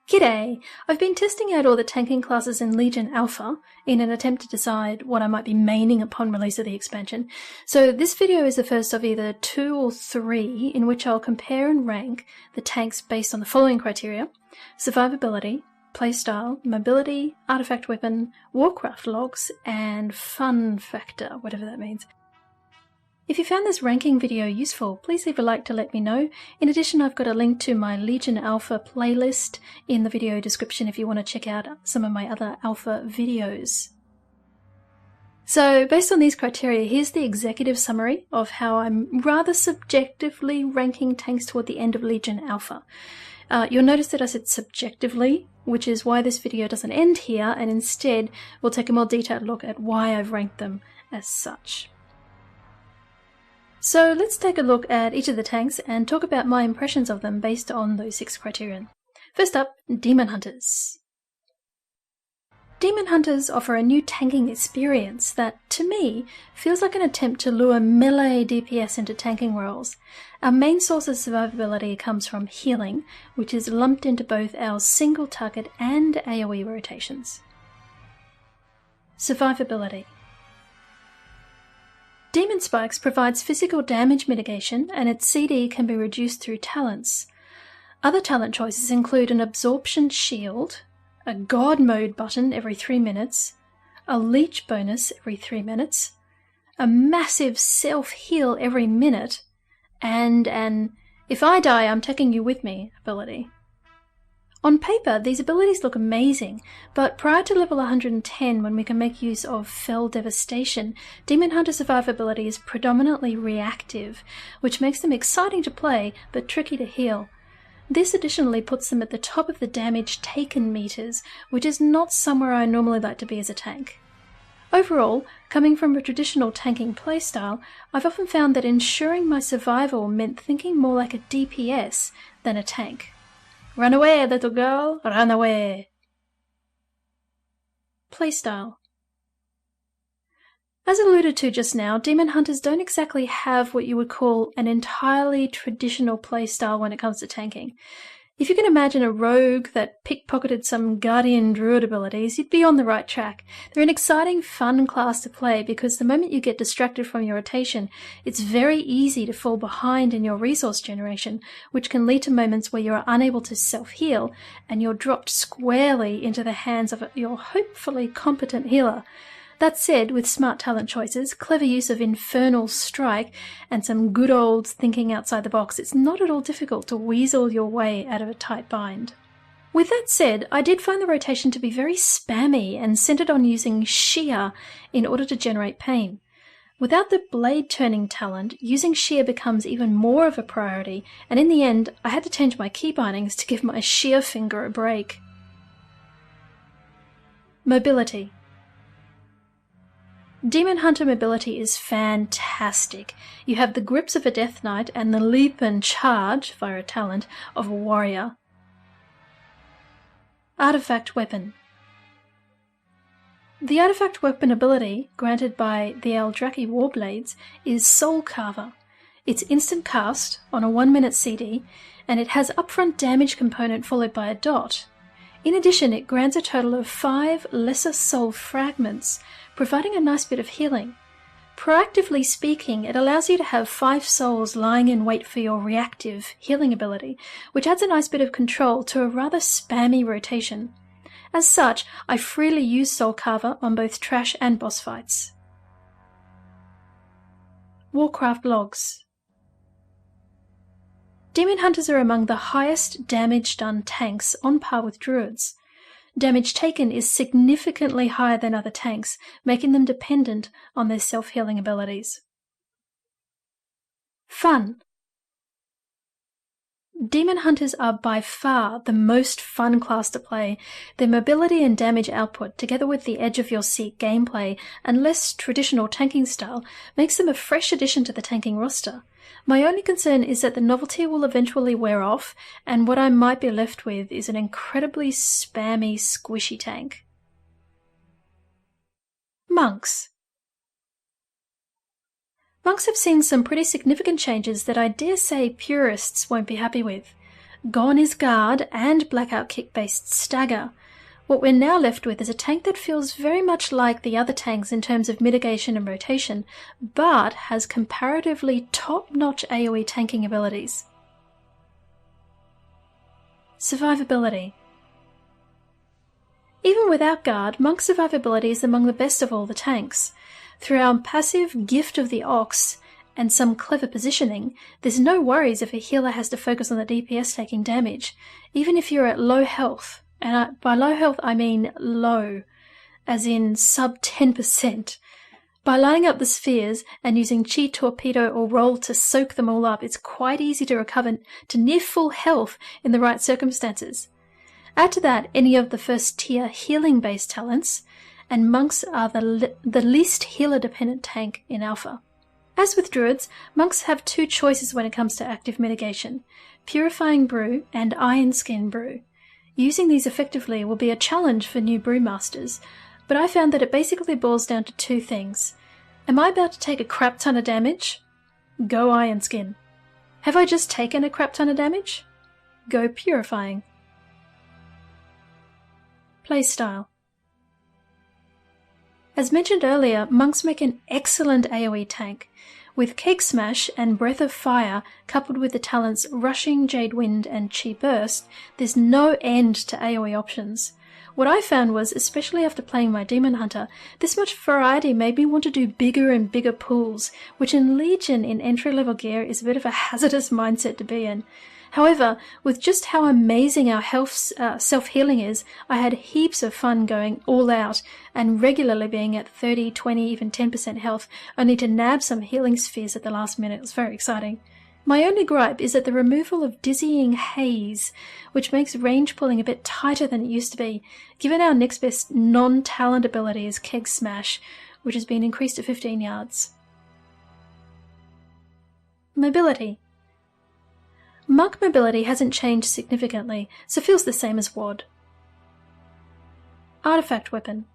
G'day! I've been testing out all the tanking classes in Legion Alpha in an attempt to decide what I might be maining upon release of the expansion. So this video is the first of either 2 or 3 in which I'll compare and rank the tanks based on the following criteria: survivability, playstyle, mobility, artifact weapon, warcraft logs, and fun factor, whatever that means. If you found this ranking video useful, please leave a like to let me know. In addition, I've got a link to my Legion Alpha playlist in the video description if you want to check out some of my other Alpha videos. So, based on these criteria, here's the executive summary of how I'm rather subjectively ranking tanks toward the end of Legion Alpha. You'll notice that I said subjectively, which is why this video doesn't end here, and instead we'll take a more detailed look at why I've ranked them as such. So let's take a look at each of the tanks and talk about my impressions of them based on those 6 criterion. First up, Demon Hunters. Demon Hunters offer a new tanking experience that, to me, feels like an attempt to lure melee DPS into tanking roles. Our main source of survivability comes from healing, which is lumped into both our single target and AoE rotations. Survivability. Demon Spikes provides physical damage mitigation, and its CD can be reduced through talents. Other talent choices include an absorption shield, a God mode button every 3 minutes, a leech bonus every 3 minutes, a massive self-heal every minute, and an "if I die, I'm taking you with me" ability. On paper, these abilities look amazing, but prior to level 110, when we can make use of Fell Devastation, Demon Hunter survivability is predominantly reactive, which makes them exciting to play, but tricky to heal. This additionally puts them at the top of the damage taken meters, which is not somewhere I normally like to be as a tank. Overall, coming from a traditional tanking playstyle, I've often found that ensuring my survival meant thinking more like a DPS than a tank. Run away, little girl, run away. Playstyle. As alluded to just now, Demon Hunters don't exactly have what you would call an entirely traditional playstyle when it comes to tanking. If you can imagine a rogue that pickpocketed some Guardian Druid abilities, you'd be on the right track. They're an exciting, fun class to play because the moment you get distracted from your rotation, it's very easy to fall behind in your resource generation, which can lead to moments where you're unable to self-heal and you're dropped squarely into the hands of your hopefully competent healer. That said, with smart talent choices, clever use of Infernal Strike, and some good old thinking outside the box, it's not at all difficult to weasel your way out of a tight bind. With that said, I did find the rotation to be very spammy and centered on using shear in order to generate pain. Without the blade turning talent, using shear becomes even more of a priority, and in the end, I had to change my key bindings to give my shear finger a break. Mobility. Demon Hunter mobility is fantastic. You have the grips of a Death Knight and the leap and charge, via a talent, of a warrior. Artifact Weapon. The Artifact Weapon ability, granted by the Eldraki Warblades, is Soul Carver. It's instant cast on a 1-minute CD, and it has upfront damage component followed by a dot. In addition, it grants a total of 5 lesser soul fragments, providing a nice bit of healing. Proactively speaking, it allows you to have 5 souls lying in wait for your reactive healing ability, which adds a nice bit of control to a rather spammy rotation. As such, I freely use Soul Carver on both trash and boss fights. Warcraft logs. Demon Hunters are among the highest damage done tanks, on par with Druids. Damage taken is significantly higher than other tanks, making them dependent on their self-healing abilities. Fun. Demon Hunters are by far the most fun class to play. Their mobility and damage output, together with the edge-of-your-seat gameplay and less traditional tanking style, makes them a fresh addition to the tanking roster. My only concern is that the novelty will eventually wear off, and what I might be left with is an incredibly spammy, squishy tank. Monks. Monks have seen some pretty significant changes that I dare say purists won't be happy with. Gone is guard and blackout kick-based stagger. What we're now left with is a tank that feels very much like the other tanks in terms of mitigation and rotation, but has comparatively top-notch AoE tanking abilities. Survivability. Even without guard, Monk's survivability is among the best of all the tanks. Through our passive Gift of the Ox and some clever positioning, there's no worries if a healer has to focus on the DPS taking damage, even if you're at low health. And by low health I mean low, as in sub 10%. By lining up the spheres and using Chi, Torpedo or Roll to soak them all up, it's quite easy to recover to near full health in the right circumstances. Add to that any of the first tier healing-based talents, and monks are the least healer-dependent tank in Alpha. As with druids, monks have two choices when it comes to active mitigation: Purifying Brew and Iron Skin Brew. Using these effectively will be a challenge for new brewmasters, but I found that it basically boils down to two things. Am I about to take a crap ton of damage? Go Iron Skin. Have I just taken a crap ton of damage? Go Purifying. Playstyle. As mentioned earlier, monks make an excellent AoE tank. With Cake Smash and Breath of Fire coupled with the talents Rushing, Jade Wind and Chi Burst, there's no end to AoE options. What I found was, especially after playing my Demon Hunter, this much variety made me want to do bigger and bigger pools, which in Legion in entry-level gear is a bit of a hazardous mindset to be in. However, with just how amazing our health self-healing is, I had heaps of fun going all out and regularly being at 30, 20, even 10% health, only to nab some healing spheres at the last minute. It was very exciting. My only gripe is that the removal of Dizzying Haze, which makes range pulling a bit tighter than it used to be, given our next best non-talent ability is Keg Smash, which has been increased to 15 yards. Mobility. Monk mobility hasn't changed significantly, so feels the same as WoD. Artifact Weapon.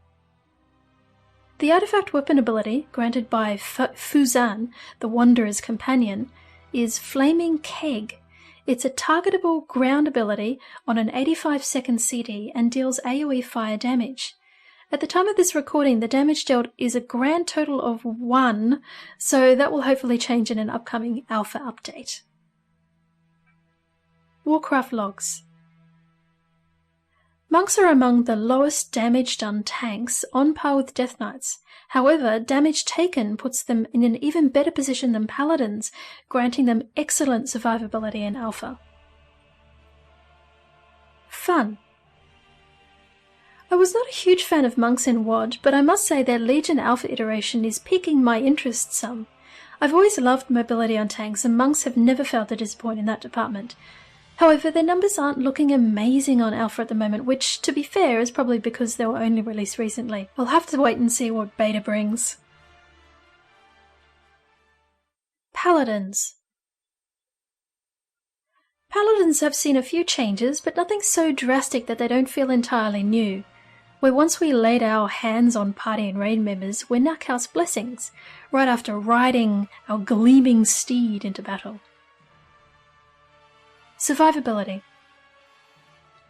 The Artifact Weapon ability, granted by Fuzan, the Wanderer's Companion, is Flaming Keg. It's a targetable ground ability on an 85-second CD and deals AoE fire damage. At the time of this recording, the damage dealt is a grand total of 1, so that will hopefully change in an upcoming alpha update. Warcraft Logs. Monks are among the lowest damage done tanks, on par with Death Knights. However, damage taken puts them in an even better position than Paladins, granting them excellent survivability in Alpha. Fun. I was not a huge fan of monks in WoD, but I must say their Legion Alpha iteration is piquing my interest some. I've always loved mobility on tanks, and monks have never failed to disappoint in that department. However, their numbers aren't looking amazing on Alpha at the moment, which, to be fair, is probably because they were only released recently. I'll have to wait and see what beta brings. Paladins. Paladins have seen a few changes, but nothing so drastic that they don't feel entirely new. Where once we laid our hands on party and raid members, we're now cast blessings, right after riding our gleaming steed into battle. Survivability.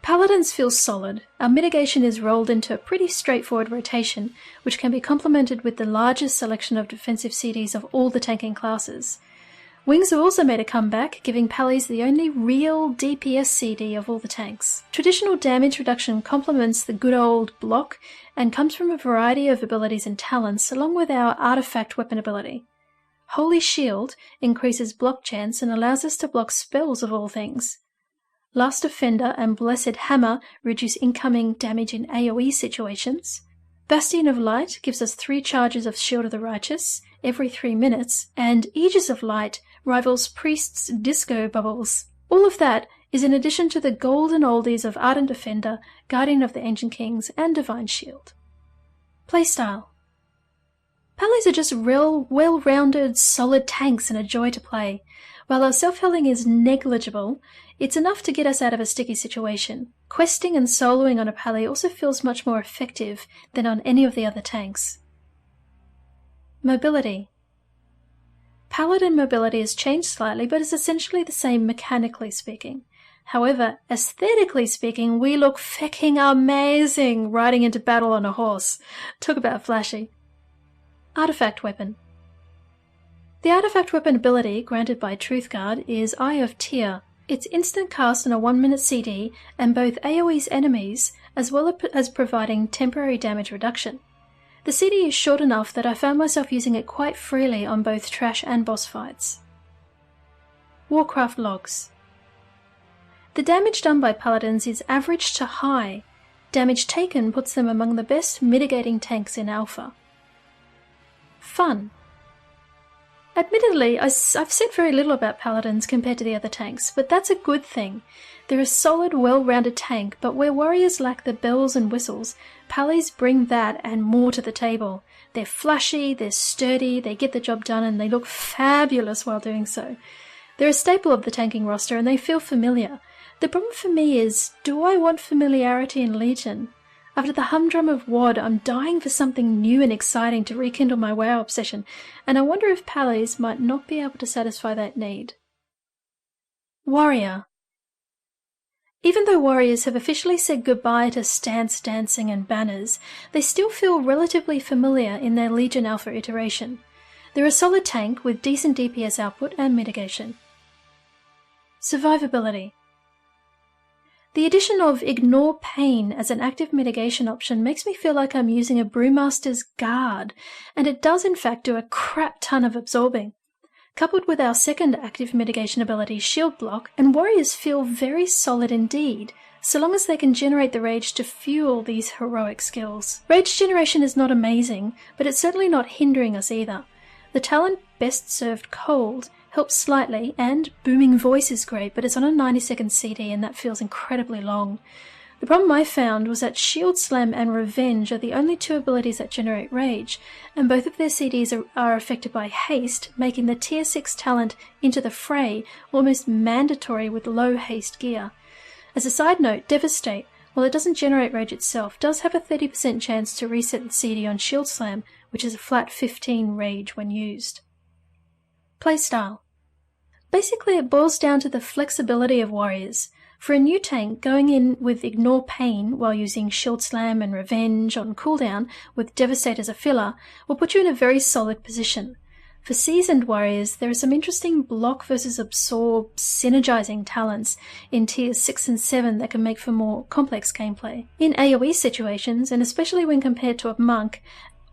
Paladins feel solid. Our mitigation is rolled into a pretty straightforward rotation, which can be complemented with the largest selection of defensive CDs of all the tanking classes. Wings have also made a comeback, giving Pallies the only real DPS CD of all the tanks. Traditional damage reduction complements the good old block and comes from a variety of abilities and talents, along with our artifact weapon ability. Holy Shield increases block chance and allows us to block spells of all things. Last Defender and Blessed Hammer reduce incoming damage in AoE situations. Bastion of Light gives us 3 charges of Shield of the Righteous every 3 minutes, and Aegis of Light rivals Priest's Disco Bubbles. All of that is in addition to the golden oldies of Ardent Defender, Guardian of the Ancient Kings, and Divine Shield. Playstyle. Pallies are just real, well-rounded, solid tanks and a joy to play. While our self-healing is negligible, it's enough to get us out of a sticky situation. Questing and soloing on a Pally also feels much more effective than on any of the other tanks. Mobility. Paladin mobility has changed slightly, but is essentially the same mechanically speaking. However, aesthetically speaking, we look fecking amazing riding into battle on a horse. Talk about flashy. Artifact Weapon. The Artifact Weapon ability granted by Truthguard is Eye of Tyr. It's instant cast on a 1-minute CD and both AoEs enemies, as well as providing temporary damage reduction. The CD is short enough that I found myself using it quite freely on both trash and boss fights. Warcraft Logs. The damage done by Paladins is average to high. Damage taken puts them among the best mitigating tanks in Alpha. Fun. Admittedly, I've said very little about Paladins compared to the other tanks, but that's a good thing. They're a solid, well-rounded tank, but where warriors lack the bells and whistles, Palis bring that and more to the table. They're flashy, they're sturdy, they get the job done, and they look fabulous while doing so. They're a staple of the tanking roster, and they feel familiar. The problem for me is, do I want familiarity in Legion? After the humdrum of WoD, I'm dying for something new and exciting to rekindle my WoW obsession, and I wonder if Palis might not be able to satisfy that need. Warrior. Even though warriors have officially said goodbye to stance dancing and banners, they still feel relatively familiar in their Legion Alpha iteration. They're a solid tank with decent DPS output and mitigation. Survivability. The addition of Ignore Pain as an active mitigation option makes me feel like I'm using a Brewmaster's Guard, and it does in fact do a crap ton of absorbing. Coupled with our second active mitigation ability, Shield Block, and warriors feel very solid indeed, so long as they can generate the rage to fuel these heroic skills. Rage generation is not amazing, but it's certainly not hindering us either. The talent Best Served Cold helps slightly, and Booming Voice is great, but it's on a 90-second CD and that feels incredibly long. The problem I found was that Shield Slam and Revenge are the only two abilities that generate rage, and both of their CDs are affected by haste, making the tier 6 talent Into the Fray almost mandatory with low haste gear. As a side note, Devastate, while it doesn't generate rage itself, does have a 30% chance to reset the CD on Shield Slam, which is a flat 15 rage when used. Playstyle. Basically, it boils down to the flexibility of warriors. For a new tank, going in with Ignore Pain while using Shield Slam and Revenge on cooldown with Devastate as a filler will put you in a very solid position. For seasoned warriors, there are some interesting block versus absorb synergizing talents in tiers 6 and 7 that can make for more complex gameplay. In AoE situations, and especially when compared to a monk,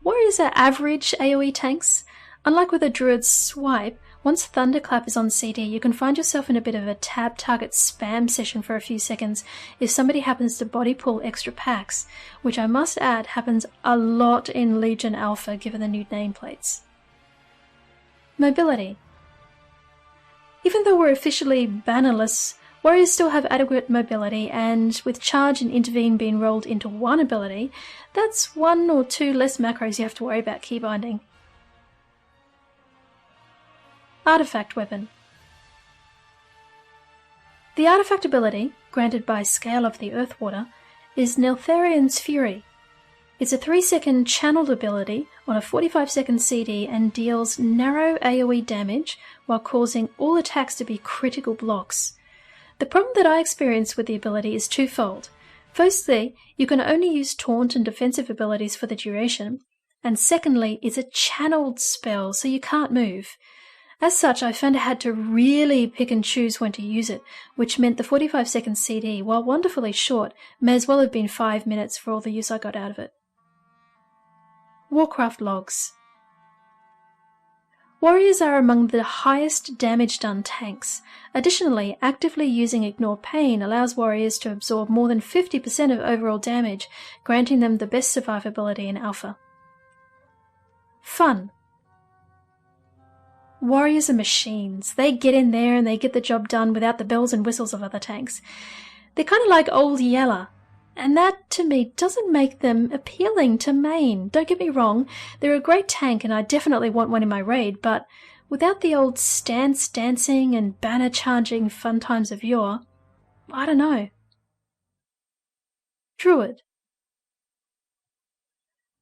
warriors are average AoE tanks. Unlike with a Druid's Swipe, once Thunderclap is on CD, you can find yourself in a bit of a tab target spam session for a few seconds if somebody happens to body pull extra packs, which I must add happens a lot in Legion Alpha given the new nameplates. Mobility. Even though we're officially bannerless, warriors still have adequate mobility, and with Charge and Intervene being rolled into one ability, that's 1 or 2 less macros you have to worry about keybinding. Artifact Weapon. The artifact ability, granted by Scale of the Earthwater, is Neltharian's Fury. It's a 3-second channeled ability on a 45-second CD and deals narrow AoE damage while causing all attacks to be critical blocks. The problem that I experienced with the ability is twofold. Firstly, you can only use taunt and defensive abilities for the duration, and secondly, it's a channeled spell, so you can't move. As such, I found I had to really pick and choose when to use it, which meant the 45-second CD, while wonderfully short, may as well have been 5 minutes for all the use I got out of it. Warcraft Logs. Warriors are among the highest damage done tanks. Additionally, actively using Ignore Pain allows warriors to absorb more than 50% of overall damage, granting them the best survivability in Alpha. Fun. Warriors are machines. They get in there and they get the job done without the bells and whistles of other tanks. They're kind of like old Shiela, and that, to me, doesn't make them appealing to main. Don't get me wrong, they're a great tank and I definitely want one in my raid, but without the old stance dancing and banner charging fun times of yore, I don't know. Druid.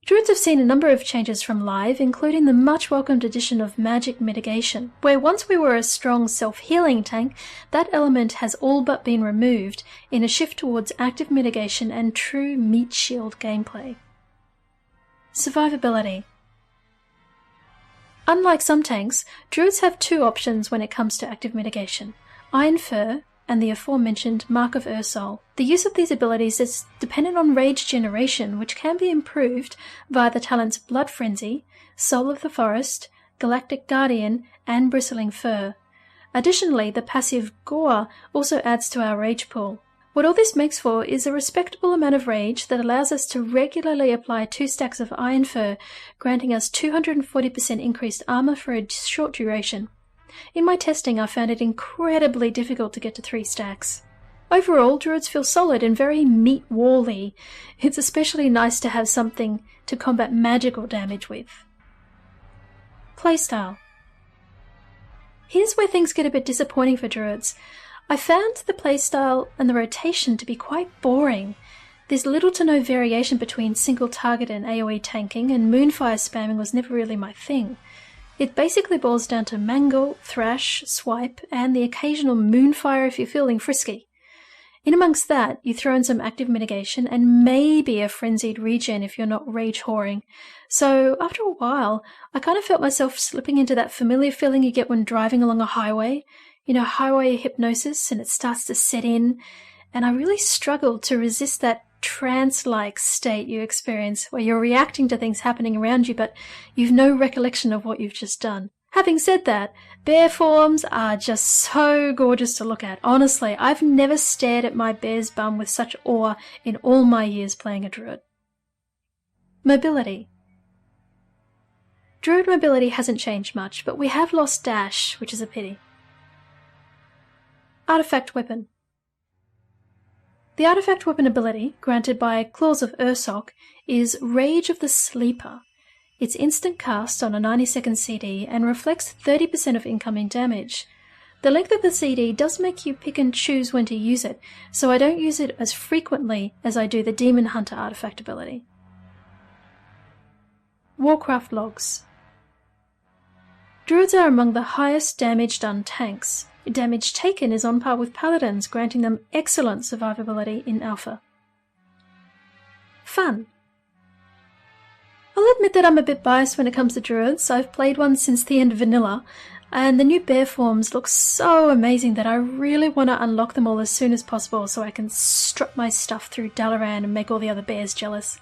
Druids have seen a number of changes from live, including the much welcomed addition of magic mitigation, where once we were a strong self-healing tank, that element has all but been removed in a shift towards active mitigation and true meat shield gameplay. Survivability. Unlike some tanks, Druids have two options when it comes to active mitigation: Iron Fur and the aforementioned Mark of Ursol. The use of these abilities is dependent on rage generation, which can be improved via the talents Blood Frenzy, Soul of the Forest, Galactic Guardian, and Bristling Fur. Additionally, the passive Gore also adds to our rage pool. What all this makes for is a respectable amount of rage that allows us to regularly apply 2 stacks of Iron Fur, granting us 240% increased armor for a short duration. In my testing, I found it incredibly difficult to get to 3 stacks. Overall, Druids feel solid and very meat-wall-y. It's especially nice to have something to combat magical damage with. Playstyle. Here's where things get a bit disappointing for Druids. I found the playstyle and the rotation to be quite boring. There's little to no variation between single target and AoE tanking, and moonfire spamming was never really my thing. It basically boils down to mangle, thrash, swipe, and the occasional moonfire if you're feeling frisky. In amongst that, you throw in some active mitigation and maybe a frenzied regen if you're not rage whoring. So after a while, I kind of felt myself slipping into that familiar feeling you get when driving along a highway. You know, highway hypnosis, and it starts to set in. And I really struggled to resist that trance-like state you experience where you're reacting to things happening around you, but you've no recollection of what you've just done. Having said that, bear forms are just so gorgeous to look at. Honestly, I've never stared at my bear's bum with such awe in all my years playing a Druid. Mobility. Druid mobility hasn't changed much, but we have lost dash, which is a pity. Artifact Weapon. The Artifact Weapon ability, granted by Claws of Ursok, is Rage of the Sleeper. It's instant cast on a 90-second CD and reflects 30% of incoming damage. The length of the CD does make you pick and choose when to use it, so I don't use it as frequently as I do the Demon Hunter artifact ability. Warcraft Logs. Druids are among the highest damage done tanks. Damage taken is on par with Paladins, granting them excellent survivability in Alpha. Fun. I'll admit that I'm a bit biased when it comes to Druids. I've played one since the end of Vanilla, and the new bear forms look so amazing that I really want to unlock them all as soon as possible so I can strut my stuff through Dalaran and make all the other bears jealous.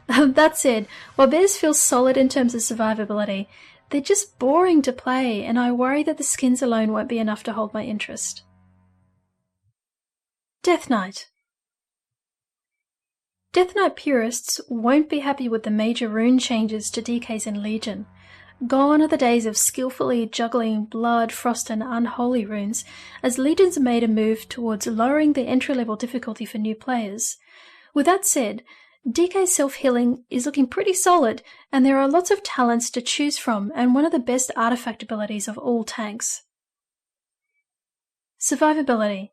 That said, while bears feel solid in terms of survivability, they're just boring to play, and I worry that the skins alone won't be enough to hold my interest. Death Knight. Death Knight purists won't be happy with the major rune changes to DKs in Legion. Gone are the days of skillfully juggling blood, frost and unholy runes, as Legions made a move towards lowering the entry-level difficulty for new players. With that said, DK self-healing is looking pretty solid, and there are lots of talents to choose from and one of the best artifact abilities of all tanks. Survivability.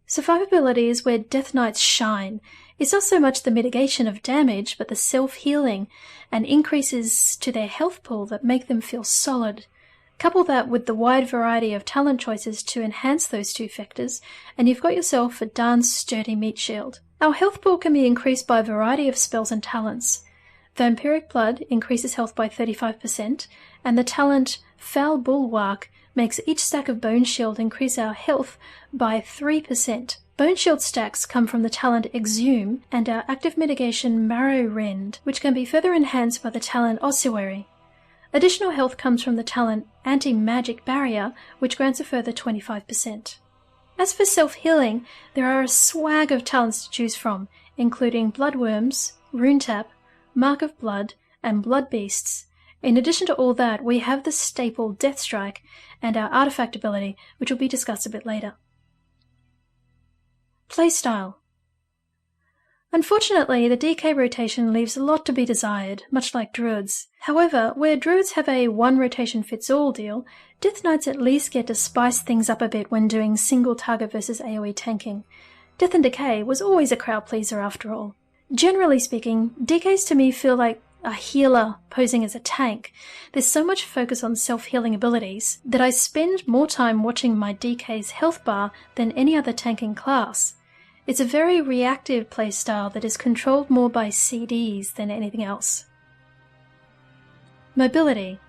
Survivability is where Death Knights shine. It's not so much the mitigation of damage, but the self-healing and increases to their health pool that make them feel solid. Couple that with the wide variety of talent choices to enhance those two factors, and you've got yourself a darn sturdy meat shield. Our health pool can be increased by a variety of spells and talents. Vampiric Blood increases health by 35%, and the talent Foul Bulwark makes each stack of Bone Shield increase our health by 3%. Bone Shield stacks come from the talent Exhume and our active mitigation Marrow Rend, which can be further enhanced by the talent Ossuary. Additional health comes from the talent Anti-Magic Barrier, which grants a further 25%. As for self-healing, there are a swag of talents to choose from, including Bloodworms, Rune Tap, Mark of Blood, and Blood Beasts. In addition to all that, we have the staple Death Strike and our artifact ability, which will be discussed a bit later. Playstyle. Unfortunately, the DK rotation leaves a lot to be desired, much like Druids. However, where Druids have a one-rotation-fits-all deal, Death Knights at least get to spice things up a bit when doing single-target versus AoE tanking. Death and Decay was always a crowd pleaser after all. Generally speaking, DKs to me feel like a healer posing as a tank. There's so much focus on self-healing abilities that I spend more time watching my DK's health bar than any other tanking class. It's a very reactive playstyle that is controlled more by CDs than anything else. Mobility.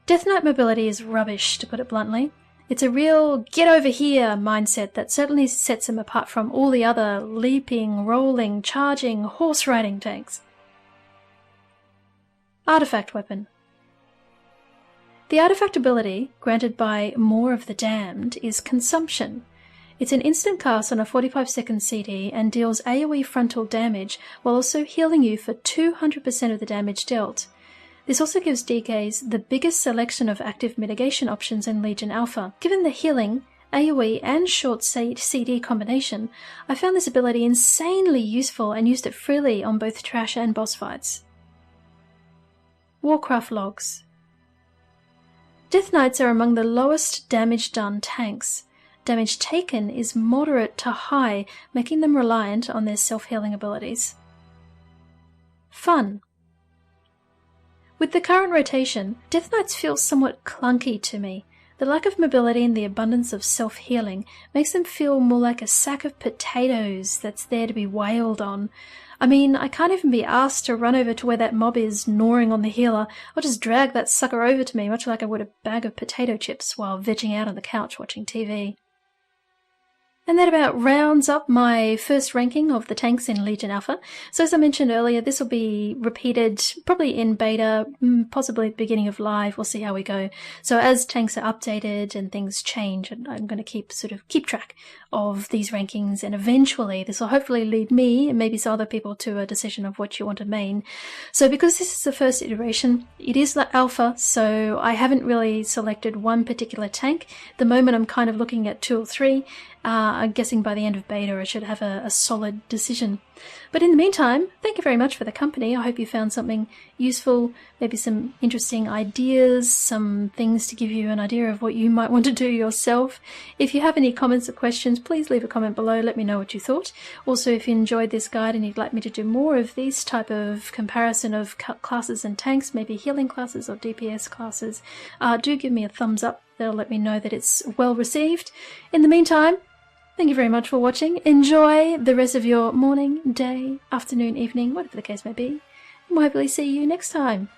Death Knight mobility is rubbish, to put it bluntly. It's a real get over here mindset that certainly sets him apart from all the other leaping, rolling, charging, horse riding tanks. Artifact weapon. The artifact ability, granted by More of the Damned, is Consumption. It's an instant cast on a 45-second CD and deals AoE frontal damage while also healing you for 200% of the damage dealt. This also gives DKs the biggest selection of active mitigation options in Legion Alpha. Given the healing, AoE and short CD combination, I found this ability insanely useful and used it freely on both trash and boss fights. Warcraft logs. Death Knights are among the lowest damage done tanks. Damage taken is moderate to high, making them reliant on their self-healing abilities. Fun. With the current rotation, Death Knights feel somewhat clunky to me. The lack of mobility and the abundance of self-healing makes them feel more like a sack of potatoes that's there to be wailed on. I mean, I can't even be asked to run over to where that mob is gnawing on the healer. I'll just drag that sucker over to me, much like I would a bag of potato chips while vegging out on the couch watching TV. And that about rounds up my first ranking of the tanks in Legion Alpha. So as I mentioned earlier, this will be repeated probably in beta, possibly at the beginning of live. We'll see how we go. So as tanks are updated and things change, I'm going to keep track of these rankings, and eventually this will hopefully lead me and maybe some other people to a decision of what you want to main. So because this is the first iteration, it is the alpha, so I haven't really selected one particular tank. At the moment I'm kind of looking at 2 or 3. I'm guessing by the end of beta I should have a solid decision. But in the meantime, thank you very much for the company. I hope you found something useful, maybe some interesting ideas, some things to give you an idea of what you might want to do yourself. If you have any comments or questions, please leave a comment below. Let me know what you thought. Also, if you enjoyed this guide and you'd like me to do more of these type of comparison of classes and tanks, maybe healing classes or DPS classes, do give me a thumbs up. That'll let me know that it's well received. In the meantime, thank you very much for watching. Enjoy the rest of your morning, day, afternoon, evening, whatever the case may be. And we'll hopefully see you next time.